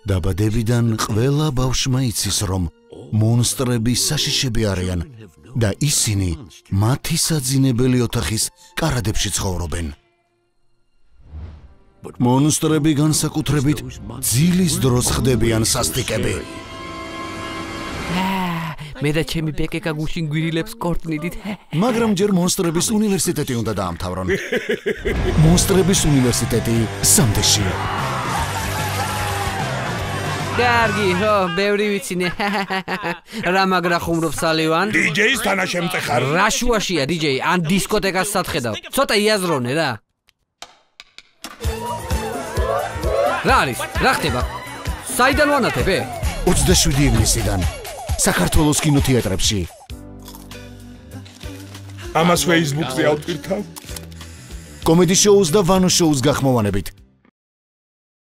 დაბადებიდან ყველა ბავშვმა იცის, რომ მონსტრები საშიშები არიან და ისინი მათი საძინებელი ოთახის კარადებში ცხოვრობენ. მონსტრები განსაკუთრებით ძილის დროს ხდებიან სასტიკები. მე და ჩემი ბეკეკა გუშინ გვირილებს კორტნიდით. მაგრამ ჯერ მონსტრების უნივერსიტეტი უნდა დაამთავრონ. მონსტრების უნივერსიტეტი სამდეშია. კარგი, ხო, ბევრი ვიცინე. რა მაგრა ხუმრობს სალივან? DJ-ის თანაშემწე ხარ. რა შუაშია DJ, ან დისკოტეკას სათხედავ. ცოტა იაზრონე რა. რა არის? რა ხდება? საიდან ვანათებე? 27 ივნისიდან საქართველოს კინოთეატრებში. ამას Facebook-ზე ავტვირთავ. კომედი შოუს და ვანო შოუს გახმოვანებით.